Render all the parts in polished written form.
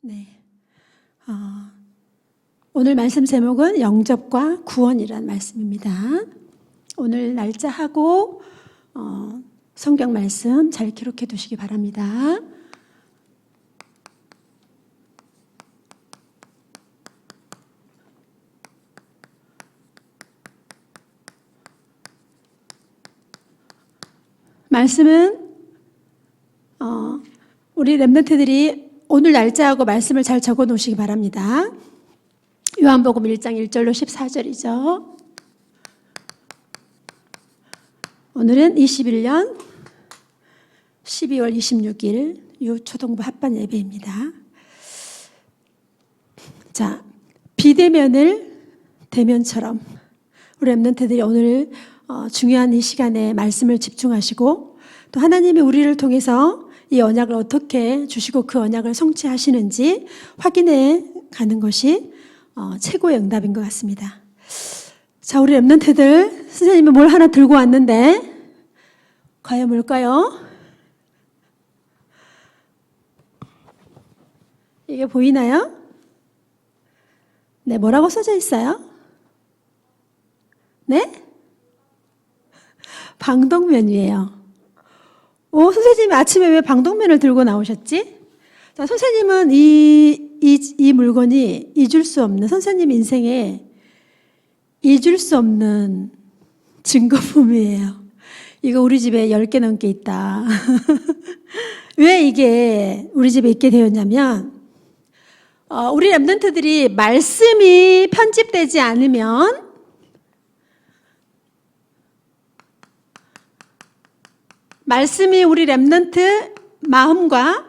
네. 오늘 말씀 제목은 영접과 구원이란 말씀입니다. 오늘 날짜하고 성경 말씀 잘 기록해 두시기 바랍니다. 말씀은 우리 렘넌트들이 오늘 날짜하고 말씀을 잘 적어 놓으시기 바랍니다. 요한복음 1장 1절로 14절이죠. 오늘은 21년 12월 26일 유초등부 합반 예배입니다. 자, 비대면을 대면처럼 우리 렘넌트들이 오늘 중요한 이 시간에 말씀을 집중하시고 또 하나님이 우리를 통해서 이 언약을 어떻게 주시고 그 언약을 성취하시는지 확인해 가는 것이 최고의 응답인 것 같습니다. 자, 우리 렘넌트들 선생님이 뭘 하나 들고 왔는데 과연 뭘까요? 이게 보이나요? 네, 뭐라고 써져 있어요? 네? 방독면이에요. 선생님이 아침에 왜 방독면을 들고 나오셨지? 자, 선생님은 이 물건이 잊을 수 없는, 선생님 인생에 잊을 수 없는 증거품이에요. 이거 우리 집에 10개 넘게 있다. 왜 이게 우리 집에 있게 되었냐면, 우리 렘넌트들이 말씀이 편집되지 않으면 말씀이 우리 렘넌트 마음과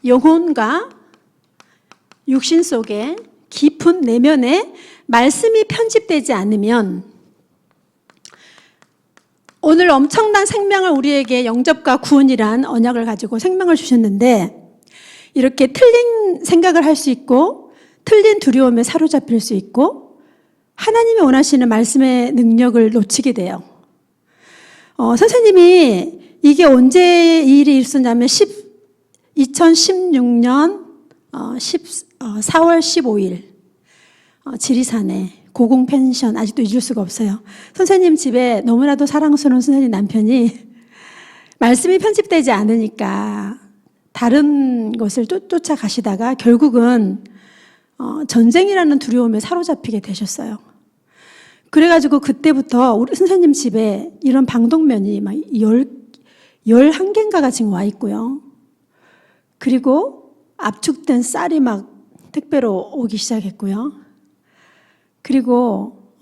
영혼과 육신 속에 깊은 내면에 말씀이 편집되지 않으면 오늘 엄청난 생명을 우리에게 영접과 구원이란 언약을 가지고 생명을 주셨는데 이렇게 틀린 생각을 할 수 있고 틀린 두려움에 사로잡힐 수 있고 하나님이 원하시는 말씀의 능력을 놓치게 돼요. 선생님이 이게 언제 이 일이 있었냐면 2016년 4월 15일 지리산에 고궁펜션, 아직도 잊을 수가 없어요. 선생님 집에 너무나도 사랑스러운 선생님 남편이 말씀이 편집되지 않으니까 다른 것을 쫓아가시다가 결국은 전쟁이라는 두려움에 사로잡히게 되셨어요. 그래가지고 그때부터 우리 선생님 집에 이런 방독면이 막 11개인가가 지금 와 있고요. 그리고 압축된 쌀이 막 택배로 오기 시작했고요. 그리고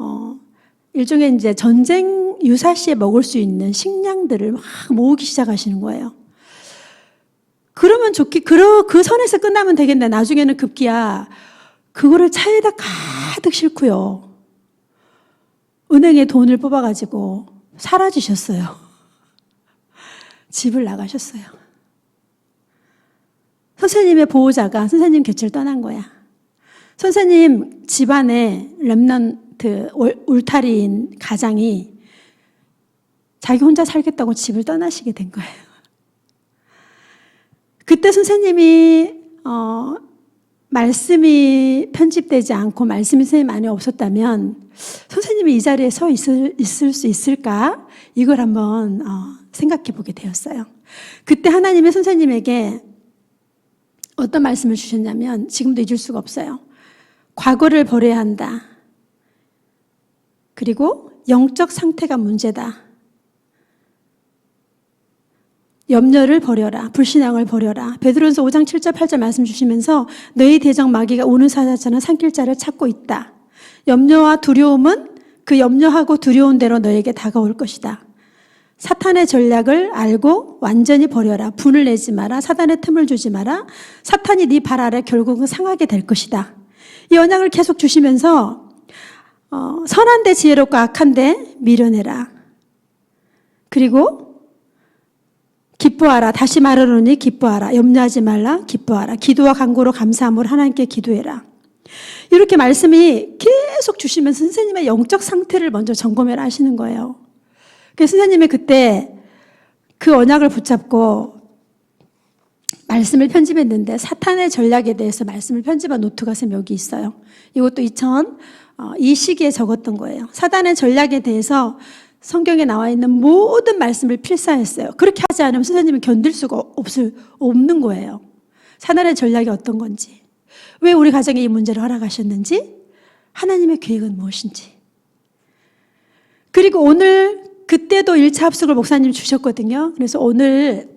일종의 이제 전쟁 유사시에 먹을 수 있는 식량들을 막 모으기 시작하시는 거예요. 그러면 그 선에서 끝나면 되겠네. 나중에는 급기야 그거를 차에다 가득 싣고요. 은행에 돈을 뽑아가지고 사라지셨어요. 집을 나가셨어요. 선생님의 보호자가 선생님 곁을 떠난 거야. 선생님 집안에 렘넌트 울타리인 가장이 자기 혼자 살겠다고 집을 떠나시게 된 거예요. 그때 선생님이 말씀이 편집되지 않고 말씀이 선생님 안에 없었다면 선생님이 이 자리에 서 있을 수 있을까? 이걸 한번 생각해 보게 되었어요. 그때 하나님이 선생님에게 어떤 말씀을 주셨냐면 지금도 잊을 수가 없어요. 과거를 버려야 한다. 그리고 영적 상태가 문제다. 염려를 버려라. 불신앙을 버려라. 베드로전서 5장 7절 8절 말씀 주시면서 너희 대적 마귀가 우는 사자처럼 삼킬 자를 찾고 있다. 염려와 두려움은 그 염려하고 두려운 대로 너에게 다가올 것이다. 사탄의 전략을 알고 완전히 버려라. 분을 내지 마라. 사탄의 틈을 주지 마라. 사탄이 네 발 아래 결국은 상하게 될 것이다. 이 언약을 계속 주시면서 선한데 지혜롭고 악한데 미련해라. 그리고 기뻐하라. 다시 말하노니 기뻐하라. 염려하지 말라. 기뻐하라. 기도와 간구로 감사함으로 하나님께 기도해라. 이렇게 말씀이 계속 주시면서 선생님의 영적 상태를 먼저 점검해라 하시는 거예요. 그래서 선생님이 그때 그 언약을 붙잡고 말씀을 편집했는데 사탄의 전략에 대해서 말씀을 편집한 노트가 선생님 여기 있어요. 이것도 이 시기에 적었던 거예요. 사탄의 전략에 대해서 성경에 나와 있는 모든 말씀을 필사했어요. 그렇게 하지 않으면 선생님은 견딜 수가 없는 거예요. 사탄의 전략이 어떤 건지, 왜 우리 가정에 이 문제를 허락하셨는지, 하나님의 계획은 무엇인지. 그리고 오늘 그때도 1차 합숙을 목사님 주셨거든요. 그래서 오늘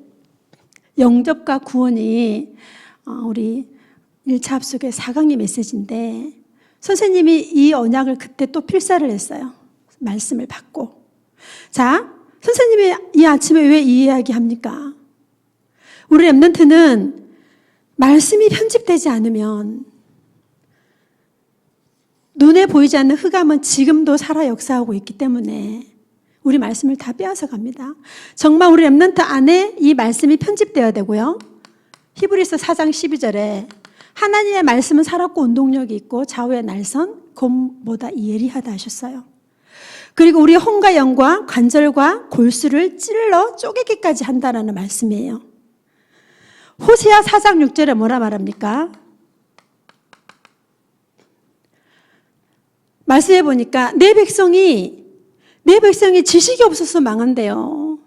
영접과 구원이 우리 1차 합숙의 4강의 메시지인데 선생님이 이 언약을 그때 또 필사를 했어요. 말씀을 받고. 자, 선생님이 이 아침에 왜 이 이야기 합니까? 우리 렘넌트는 말씀이 편집되지 않으면 눈에 보이지 않는 흑암은 지금도 살아 역사하고 있기 때문에 우리 말씀을 다 빼앗아 갑니다. 정말 우리 렘넌트 안에 이 말씀이 편집되어야 되고요. 히브리서 4장 12절에 하나님의 말씀은 살았고 운동력이 있고 좌우의 날선 곰보다 예리하다 하셨어요. 그리고 우리 혼과 영과 관절과 골수를 찔러 쪼개기까지 한다라는 말씀이에요. 호세아 4장 6절에 뭐라 말합니까? 말씀해 보니까 내 백성이 지식이 없어서 망한대요.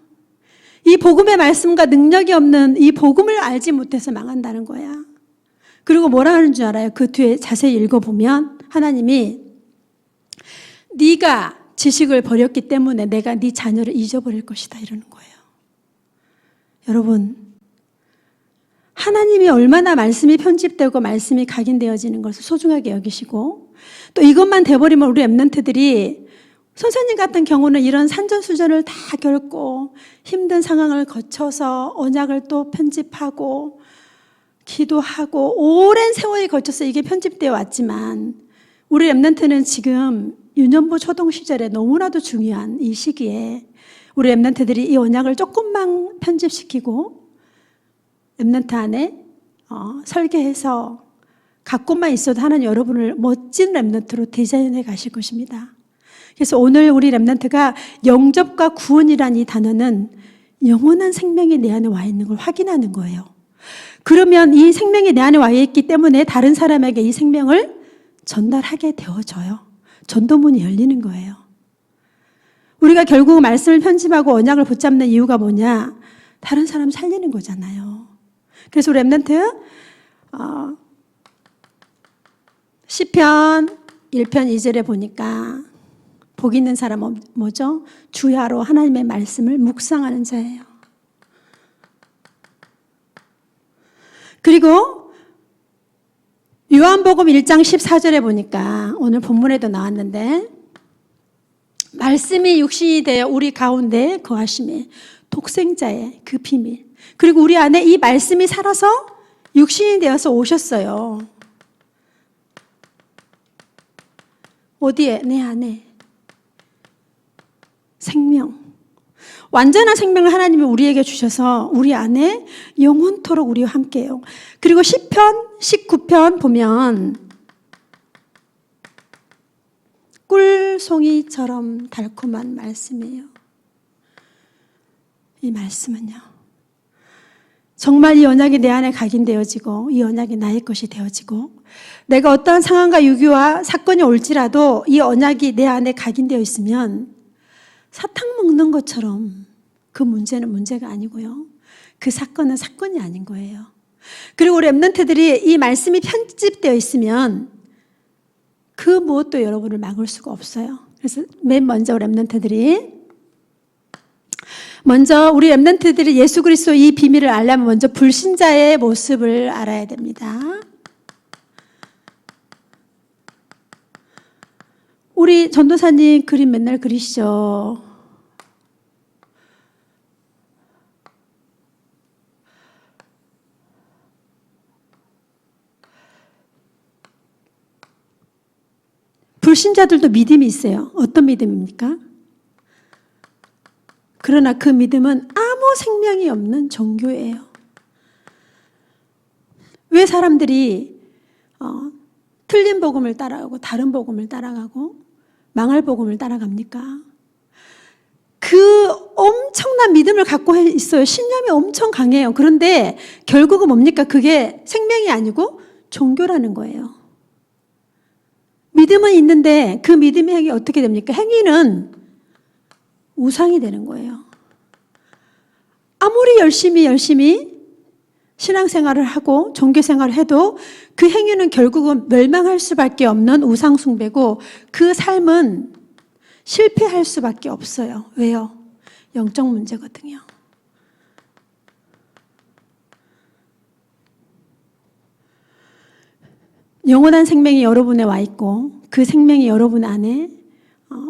이 복음의 말씀과 능력이 없는 이 복음을 알지 못해서 망한다는 거야. 그리고 뭐라 하는 줄 알아요? 그 뒤에 자세히 읽어보면 하나님이 네가 지식을 버렸기 때문에 내가 네 자녀를 잊어버릴 것이다 이러는 거예요. 여러분, 하나님이 얼마나 말씀이 편집되고 말씀이 각인되어지는 것을 소중하게 여기시고 또 이것만 돼버리면 우리 렘넌트들이 선생님 같은 경우는 이런 산전수전을 다 겪고 힘든 상황을 거쳐서 언약을 또 편집하고 기도하고 오랜 세월이 거쳐서 이게 편집되어 왔지만 우리 렘넌트는 지금 유년부 초동 시절에 너무나도 중요한 이 시기에 우리 렘넌트들이 이 언약을 조금만 편집시키고 렘넌트 안에 설계해서 갖고만 있어도 하나님 여러분을 멋진 렘넌트로 디자인해 가실 것입니다. 그래서 오늘 우리 렘넌트가 영접과 구원이란 이 단어는 영원한 생명이 내 안에 와 있는 걸 확인하는 거예요. 그러면 이 생명이 내 안에 와 있기 때문에 다른 사람에게 이 생명을 전달하게 되어져요. 전도문이 열리는 거예요. 우리가 결국 말씀을 편집하고 언약을 붙잡는 이유가 뭐냐? 다른 사람 살리는 거잖아요. 그래서 우리 렘넌트 시편 1편 2절에 보니까 복 있는 사람은 뭐죠? 주야로 하나님의 말씀을 묵상하는 자예요. 그리고 요한복음 1장 14절에 보니까 오늘 본문에도 나왔는데 말씀이 육신이 되어 우리 가운데 거하심에 독생자의 그 비밀. 그리고 우리 안에 이 말씀이 살아서 육신이 되어서 오셨어요. 어디에? 내 안에. 생명. 완전한 생명을 하나님이 우리에게 주셔서 우리 안에 영원토록 우리와 함께해요. 그리고 시편 19편 보면 꿀송이처럼 달콤한 말씀이에요. 이 말씀은요. 정말 이 언약이 내 안에 각인되어지고 이 언약이 나의 것이 되어지고 내가 어떠한 상황과 유기와 사건이 올지라도 이 언약이 내 안에 각인되어 있으면 사탕 먹는 것처럼 그 문제는 문제가 아니고요. 그 사건은 사건이 아닌 거예요. 그리고 우리 렘넌트들이 이 말씀이 편집되어 있으면 그 무엇도 여러분을 막을 수가 없어요. 그래서 맨 먼저 우리 렘넌트들이 예수 그리스도 이 비밀을 알려면 먼저 불신자의 모습을 알아야 됩니다. 우리 전도사님 그림 맨날 그리시죠. 불신자들도 믿음이 있어요. 어떤 믿음입니까? 그러나 그 믿음은 아무 생명이 없는 종교예요. 왜 사람들이 틀린 복음을 따라가고 다른 복음을 따라가고 망할 복음을 따라갑니까? 그 엄청난 믿음을 갖고 있어요. 신념이 엄청 강해요. 그런데 결국은 뭡니까? 그게 생명이 아니고 종교라는 거예요. 믿음은 있는데 그 믿음의 행위 어떻게 됩니까? 행위는 우상이 되는 거예요. 아무리 열심히 신앙생활을 하고 종교생활을 해도 그 행위는 결국은 멸망할 수밖에 없는 우상숭배고 그 삶은 실패할 수밖에 없어요. 왜요? 영적 문제거든요. 영원한 생명이 여러분에 와 있고 그 생명이 여러분 안에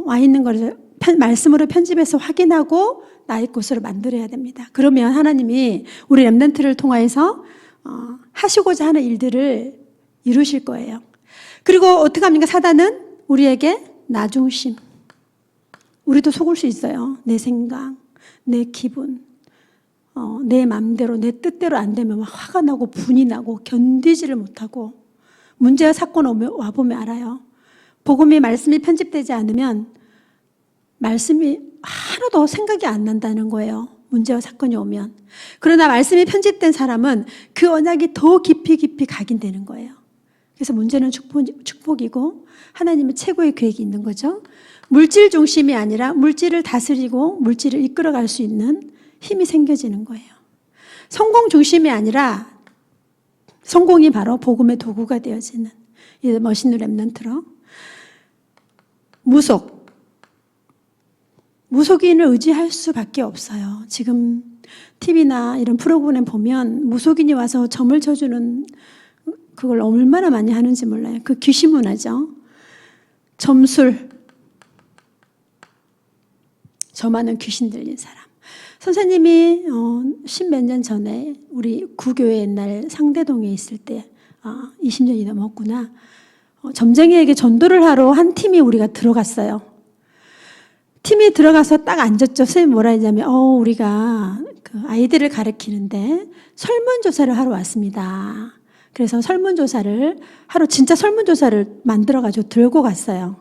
와 있는 것을 말씀으로 편집해서 확인하고 나의 것으로 만들어야 됩니다. 그러면 하나님이 우리 렘넌트를 통하여서 하시고자 하는 일들을 이루실 거예요. 그리고 어떻게 합니까? 사단은 우리에게 나중심. 우리도 속을 수 있어요. 내 생각, 내 기분, 내 마음대로, 내 뜻대로 안 되면 막 화가 나고 분이 나고 견디지를 못하고 문제와 사건 와보면 알아요. 복음이 말씀이 편집되지 않으면 말씀이 하나도 생각이 안 난다는 거예요. 문제와 사건이 오면. 그러나 말씀이 편집된 사람은 그 언약이 더 깊이 각인되는 거예요. 그래서 문제는 축복이고 하나님의 최고의 계획이 있는 거죠. 물질 중심이 아니라 물질을 다스리고 물질을 이끌어갈 수 있는 힘이 생겨지는 거예요. 성공 중심이 아니라 성공이 바로 복음의 도구가 되어지는 이 멋있는 렘넌트로. 무속인을 의지할 수밖에 없어요. 지금 TV나 이런 프로그램 보면 무속인이 와서 점을 쳐주는 그걸 얼마나 많이 하는지 몰라요. 그 귀신 문화죠. 점술. 점하는 귀신 들린 사람. 선생님이 10몇 년 전에 우리 구교회 옛날 상대동에 있을 때 20년이 넘었구나. 점쟁이에게 전도를 하러 한 팀이 우리가 들어갔어요. 팀이 들어가서 딱 앉았죠. 선생님이 뭐라 했냐면 우리가 그 아이들을 가르치는데 설문조사를 하러 왔습니다. 그래서 설문조사를 하러 진짜 설문조사를 만들어가지고 들고 갔어요.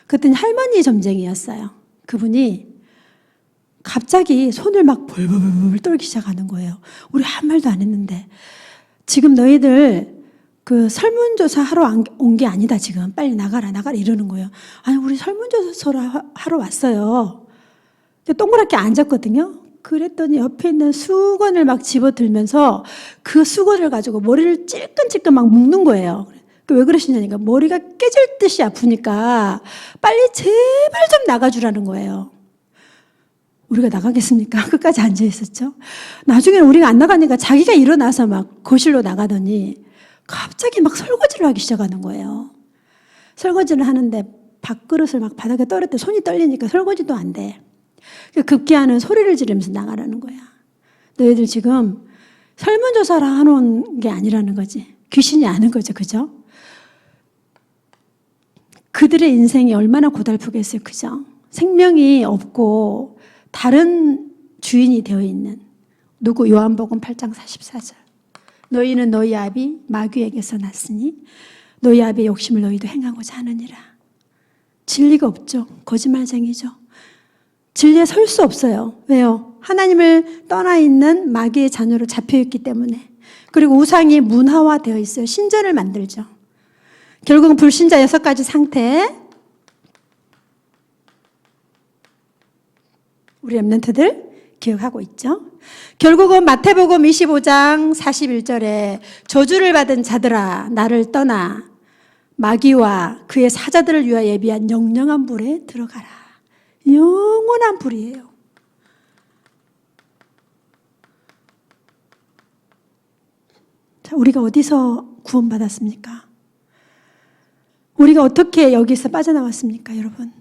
그랬더니 할머니 점쟁이였어요. 그분이 갑자기 손을 막 벌벌벌 떨기 시작하는 거예요. 우리 한 말도 안 했는데 지금 너희들 그 설문조사 하러 온 게 아니다. 지금 빨리 나가라 이러는 거예요. 아니 우리 설문조사 하러 왔어요. 동그랗게 앉았거든요. 그랬더니 옆에 있는 수건을 막 집어들면서 그 수건을 가지고 머리를 찔끔찔끔 막 묶는 거예요. 왜 그러시냐니까 머리가 깨질 듯이 아프니까 빨리 제발 좀 나가주라는 거예요. 우리가 나가겠습니까? 끝까지 앉아있었죠. 나중에는 우리가 안 나가니까 자기가 일어나서 막 거실로 나가더니 갑자기 막 설거지를 하기 시작하는 거예요. 설거지를 하는데 밥그릇을 막 바닥에 떨었대. 손이 떨리니까 설거지도 안 돼. 급기야는 소리를 지르면서 나가라는 거야. 너희들 지금 설문조사를 하는 게 아니라는 거지. 귀신이 아는 거죠. 그죠? 그들의 인생이 얼마나 고달프겠어요. 그죠? 생명이 없고 다른 주인이 되어 있는 누구? 요한복음 8장 44절. 너희는 너희 아비 마귀에게서 났으니 너희 아비의 욕심을 너희도 행하고자 하느니라. 진리가 없죠. 거짓말쟁이죠. 진리에 설 수 없어요. 왜요? 하나님을 떠나 있는 마귀의 자녀로 잡혀있기 때문에. 그리고 우상이 문화화되어 있어요. 신전을 만들죠. 결국은 불신자 6가지 상태. 우리 렘넌트들 기억하고 있죠? 결국은 마태복음 25장 41절에 저주를 받은 자들아 나를 떠나 마귀와 그의 사자들을 위하여 예비한 영영한 불에 들어가라. 영원한 불이에요. 자, 우리가 어디서 구원받았습니까? 우리가 어떻게 여기서 빠져나왔습니까, 여러분?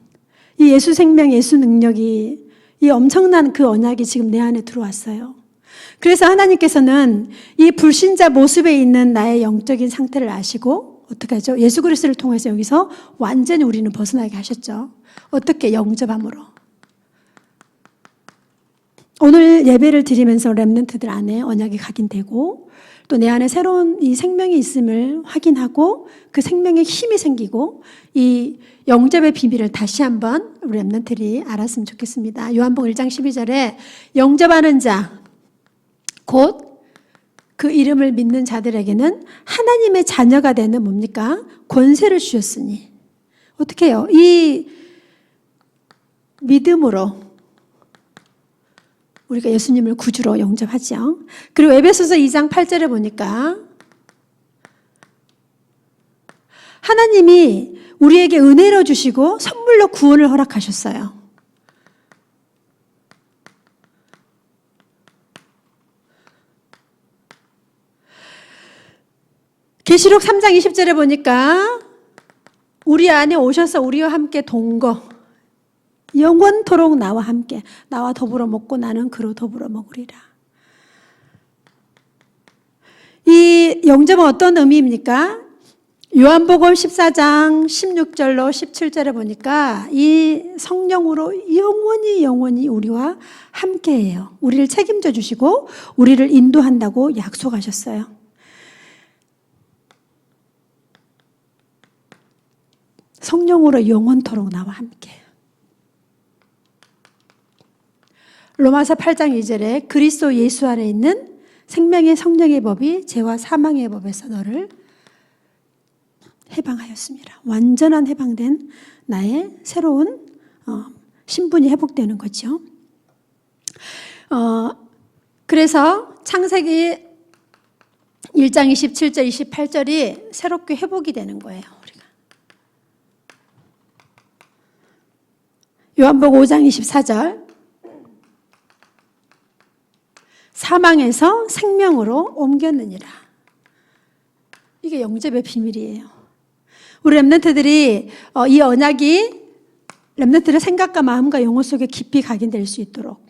이 예수 생명, 예수 능력이 이 엄청난 그 언약이 지금 내 안에 들어왔어요. 그래서 하나님께서는 이 불신자 모습에 있는 나의 영적인 상태를 아시고 어떻게 하죠? 예수 그리스도를 통해서 여기서 완전히 우리는 벗어나게 하셨죠. 어떻게? 영접함으로. 오늘 예배를 드리면서 렘넌트들 안에 언약이 각인되고 또 내 안에 새로운 이 생명이 있음을 확인하고 그 생명에 힘이 생기고 이 영접의 비밀을 다시 한번 우리 렘넌트들이 알았으면 좋겠습니다. 요한복음 1장 12절에 영접하는 자, 곧 그 이름을 믿는 자들에게는 하나님의 자녀가 되는 뭡니까? 권세를 주셨으니. 어떻게 해요? 이 믿음으로 우리가 예수님을 구주로 영접하죠. 그리고 에베소서 2장 8절에 보니까 하나님이 우리에게 은혜로 주시고 선물로 구원을 허락하셨어요. 계시록 3장 20절에 보니까 우리 안에 오셔서 우리와 함께 동거, 영원토록 나와 함께, 나와 더불어 먹고 나는 그로 더불어 먹으리라. 이 영접은 어떤 의미입니까? 요한복음 14장 16절로 17절에 보니까 이 성령으로 영원히 우리와 함께해요. 우리를 책임져 주시고 우리를 인도한다고 약속하셨어요. 성령으로 영원토록 나와 함께. 로마서 8장 2절에 그리스도 예수 안에 있는 생명의 성령의 법이 죄와 사망의 법에서 너를 해방하였습니다. 완전한 해방된 나의 새로운 신분이 회복되는 거죠. 그래서 창세기 1장 27절, 28절이 새롭게 회복이 되는 거예요. 요한복음 5장 24절 사망에서 생명으로 옮겼느니라. 이게 영접의 비밀이에요. 우리 렘넌트들이 이 언약이 렘넌트의 생각과 마음과 영혼 속에 깊이 각인될 수 있도록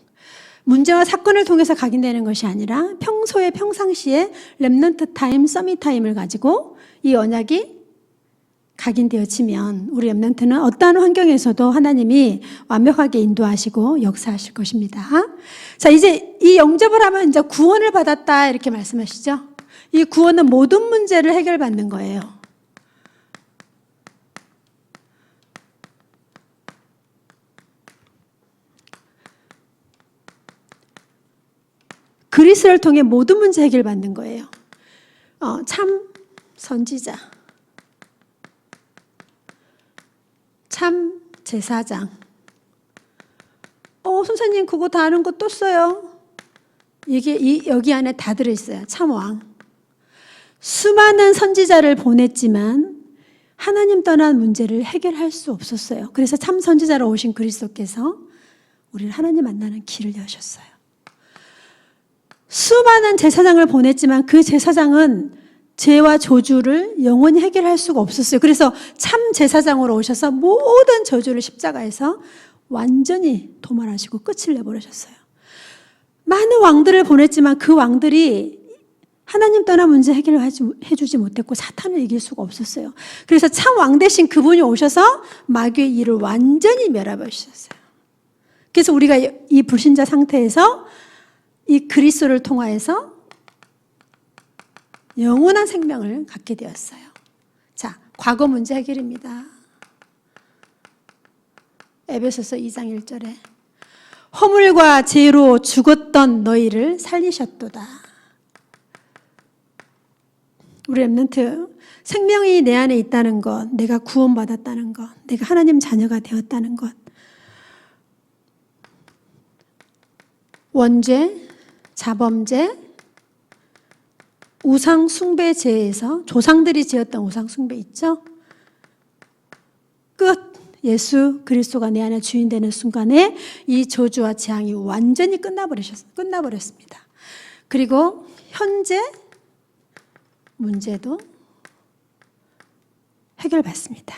문제와 사건을 통해서 각인되는 것이 아니라 평소에 평상시에 렘넌트 타임, 서밋 타임을 가지고 이 언약이 각인되어지면 우리 렘넌트는 어떠한 환경에서도 하나님이 완벽하게 인도하시고 역사하실 것입니다. 자, 이제 이 영접을 하면 이제 구원을 받았다 이렇게 말씀하시죠. 이 구원은 모든 문제를 해결받는 거예요. 그리스도를 통해 모든 문제 해결받는 거예요. 참 선지자, 참 제사장. 선생님 그거 다 아는 거 또 써요. 이게 여기 안에 다 들어있어요. 참 왕. 수많은 선지자를 보냈지만 하나님 떠난 문제를 해결할 수 없었어요. 그래서 참 선지자로 오신 그리스도께서 우리를 하나님 만나는 길을 여셨어요. 수많은 제사장을 보냈지만 그 제사장은 죄와 저주를 영원히 해결할 수가 없었어요. 그래서 참 제사장으로 오셔서 모든 저주를 십자가에서 완전히 도말하시고 끝을 내버리셨어요. 많은 왕들을 보냈지만 그 왕들이 하나님 떠난 문제 해주지 못했고 사탄을 이길 수가 없었어요. 그래서 참 왕 대신 그분이 오셔서 마귀의 일을 완전히 멸해버리셨어요. 그래서 우리가 이 불신자 상태에서 이 그리스도를 통하여서 영원한 생명을 갖게 되었어요. 자, 과거 문제 해결입니다. 에베소서 2장 1절에 허물과 죄로 죽었던 너희를 살리셨도다. 우리 렘넌트 생명이 내 안에 있다는 것, 내가 구원받았다는 것, 내가 하나님 자녀가 되었다는 것, 원죄, 자범죄, 우상 숭배죄에서 조상들이 지었던 우상 숭배 있죠? 끝. 예수 그리스도가 내 안에 주인 되는 순간에 이 저주와 재앙이 완전히 끝나버렸습니다. 그리고 현재 문제도 해결받습니다.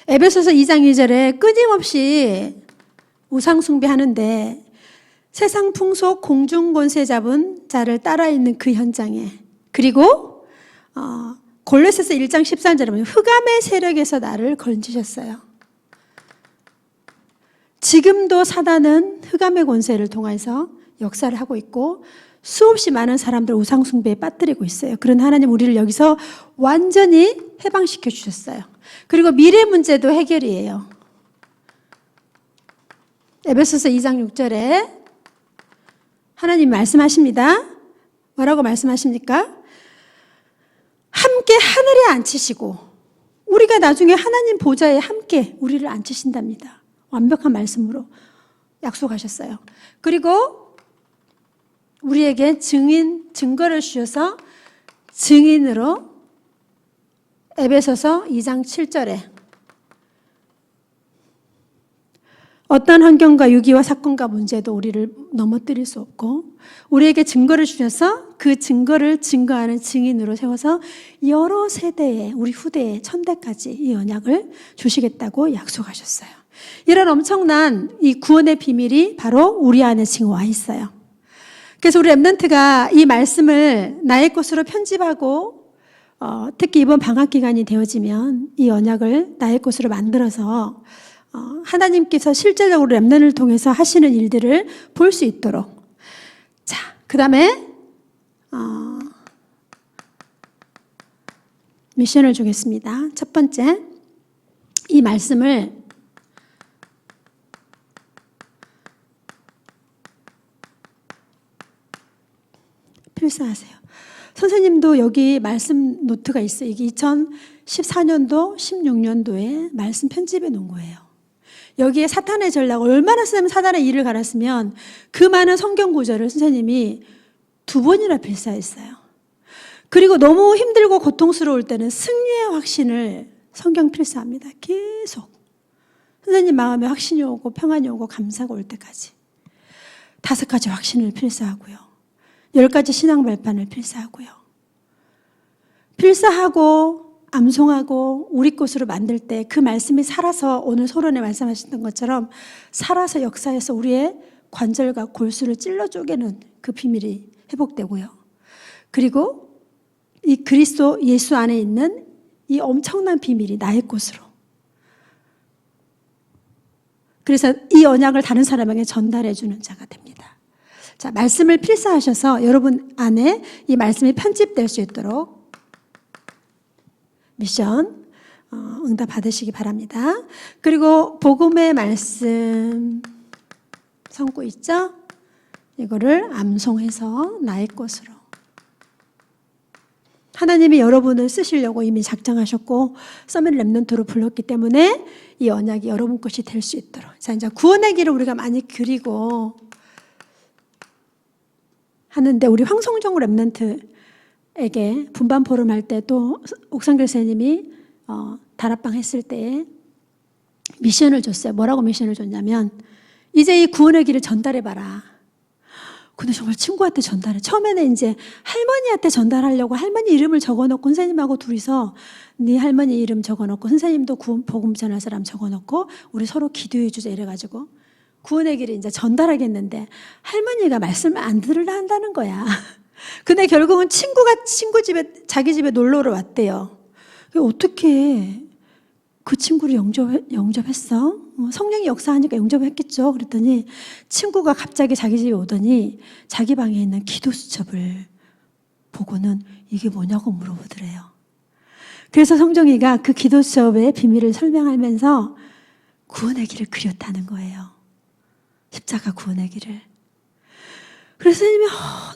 에베소서 2장 2절에 끊임없이 우상 숭배하는데 세상 풍속 공중 권세 잡은 자를 따라 있는 그 현장에, 그리고 골로새서 1장 13절에 보면 흑암의 세력에서 나를 건지셨어요. 지금도 사단은 흑암의 권세를 통해서 역사를 하고 있고 수없이 많은 사람들 우상숭배에 빠뜨리고 있어요. 그런 하나님 우리를 여기서 완전히 해방시켜 주셨어요. 그리고 미래 문제도 해결이에요. 에베소서 2장 6절에 하나님 말씀하십니다. 뭐라고 말씀하십니까? 함께 하늘에 앉히시고 우리가 나중에 하나님 보좌에 함께 우리를 앉히신답니다. 완벽한 말씀으로 약속하셨어요. 그리고 우리에게 증거를 주셔서 증인으로 에베소서 2장 7절에 어떤 환경과 위기와 사건과 문제도 우리를 넘어뜨릴 수 없고 우리에게 증거를 주셔서 그 증거를 증거하는 증인으로 세워서 여러 세대에 우리 후대에 천대까지 이 언약을 주시겠다고 약속하셨어요. 이런 엄청난 이 구원의 비밀이 바로 우리 안에 지금 와 있어요. 그래서 우리 렘넌트가 이 말씀을 나의 것으로 편집하고 특히 이번 방학 기간이 되어지면 이 언약을 나의 것으로 만들어서 하나님께서 실제적으로 렘넌트를 통해서 하시는 일들을 볼 수 있도록. 자, 그 다음에 미션을 주겠습니다. 첫 번째, 이 말씀을 필사하세요. 선생님도 여기 말씀 노트가 있어요. 이게 2014년도, 16년도에 말씀 편집해 놓은 거예요. 여기에 사탄의 전략, 얼마나 선생님 사탄의 일을 갈았으면 그 많은 성경 구절을 선생님이 2번이나 필사했어요. 그리고 너무 힘들고 고통스러울 때는 승리의 확신을 성경 필사합니다. 계속. 선생님 마음에 확신이 오고 평안이 오고 감사가 올 때까지. 5가지 확신을 필사하고요. 10가지 신앙 발판을 필사하고요. 필사하고 암송하고 우리 것으로 만들 때 그 말씀이 살아서 오늘 소론에 말씀하셨던 것처럼 살아서 역사에서 우리의 관절과 골수를 찔러 쪼개는 그 비밀이 회복되고요. 그리고 이 그리스도 예수 안에 있는 이 엄청난 비밀이 나의 것으로. 그래서 이 언약을 다른 사람에게 전달해 주는 자가 됩니다. 자, 말씀을 필사하셔서 여러분 안에 이 말씀이 편집될 수 있도록 미션 응답 받으시기 바랍니다. 그리고 복음의 말씀 성구 있죠? 이거를 암송해서 나의 것으로. 하나님이 여러분을 쓰시려고 이미 작정하셨고 서밋 렘넌트로 불렀기 때문에 이 언약이 여러분 것이 될 수 있도록. 자, 이제 구원의 길을 우리가 많이 그리고 하는데 우리 황성종 렘넌트에게 분반 포럼 할 때 또 옥상 교수님이 다락방 했을 때 미션을 줬어요. 뭐라고 미션을 줬냐면 이제 이 구원의 길을 전달해봐라. 근데 정말 친구한테 전달해. 처음에는 이제 할머니한테 전달하려고 할머니 이름을 적어놓고 선생님하고 둘이서 네 할머니 이름 적어놓고 선생님도 복음 전할 사람 적어놓고 우리 서로 기도해 주자 이래가지고 구원의 길을 이제 전달하겠는데 할머니가 말씀을 안 들으려 한다는 거야. 근데 결국은 친구가 친구 집에 자기 집에 놀러를 왔대요. 어떻게 그 친구를 영접했어? 성령이 역사하니까 영접했겠죠. 그랬더니 친구가 갑자기 자기 집에 오더니 자기 방에 있는 기도 수첩을 보고는 이게 뭐냐고 물어보더래요. 그래서 성정이가 그 기도 수첩의 비밀을 설명하면서 구원의 길을 그렸다는 거예요. 십자가 구원의 길을. 그래서 선생님이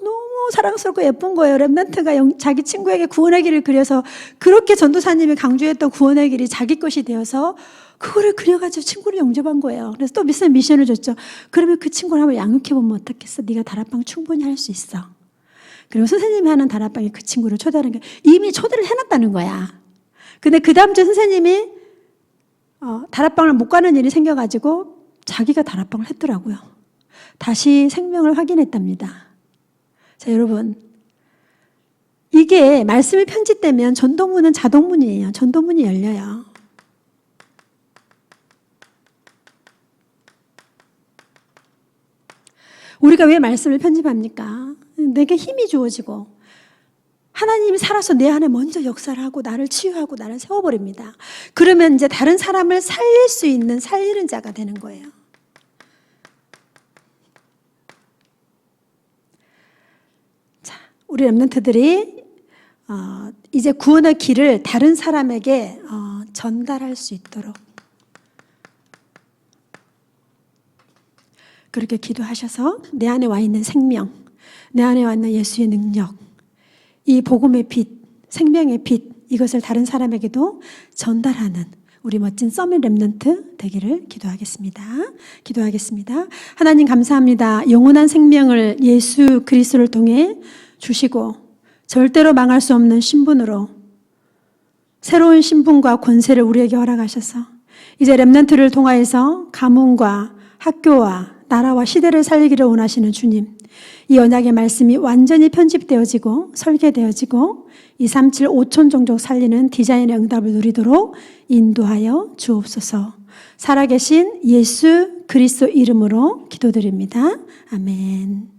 너무 사랑스럽고 예쁜 거예요. 렘넌트가 자기 친구에게 구원의 길을 그려서 그렇게 전도사님이 강조했던 구원의 길이 자기 것이 되어서 그거를 그려가지고 친구를 영접한 거예요. 그래서 또 비싼 미션을 줬죠. 그러면 그 친구를 한번 양육해보면 어떻겠어? 네가 다락방 충분히 할 수 있어. 그리고 선생님이 하는 다락방에 그 친구를 초대하는 게 이미 초대를 해놨다는 거야. 근데 그 다음 주 선생님이 다락방을 못 가는 일이 생겨가지고 자기가 다락방을 했더라고요. 다시 생명을 확인했답니다. 자, 여러분. 이게 말씀이 편집되면 전도문은 자동문이에요. 전도문이 열려요. 우리가 왜 말씀을 편집합니까? 내게 힘이 주어지고 하나님이 살아서 내 안에 먼저 역사를 하고 나를 치유하고 나를 세워버립니다. 그러면 이제 다른 사람을 살릴 수 있는 살리는 자가 되는 거예요. 우리 렘넌트들이 이제 구원의 길을 다른 사람에게 전달할 수 있도록 그렇게 기도하셔서 내 안에 와 있는 생명, 내 안에 와 있는 예수의 능력, 이 복음의 빛, 생명의 빛, 이것을 다른 사람에게도 전달하는 우리 멋진 서밋 렘넌트 되기를 기도하겠습니다. 기도하겠습니다. 하나님 감사합니다. 영원한 생명을 예수 그리스도를 통해 주시고 절대로 망할 수 없는 신분으로 새로운 신분과 권세를 우리에게 허락하셔서 이제 렘넌트를 통하여서 가문과 학교와 나라와 시대를 살리기를 원하시는 주님, 이 언약의 말씀이 완전히 편집되어지고 설계되어지고 237 5천 종족 살리는 디자인의 응답을 누리도록 인도하여 주옵소서. 살아계신 예수 그리스도 이름으로 기도드립니다. 아멘.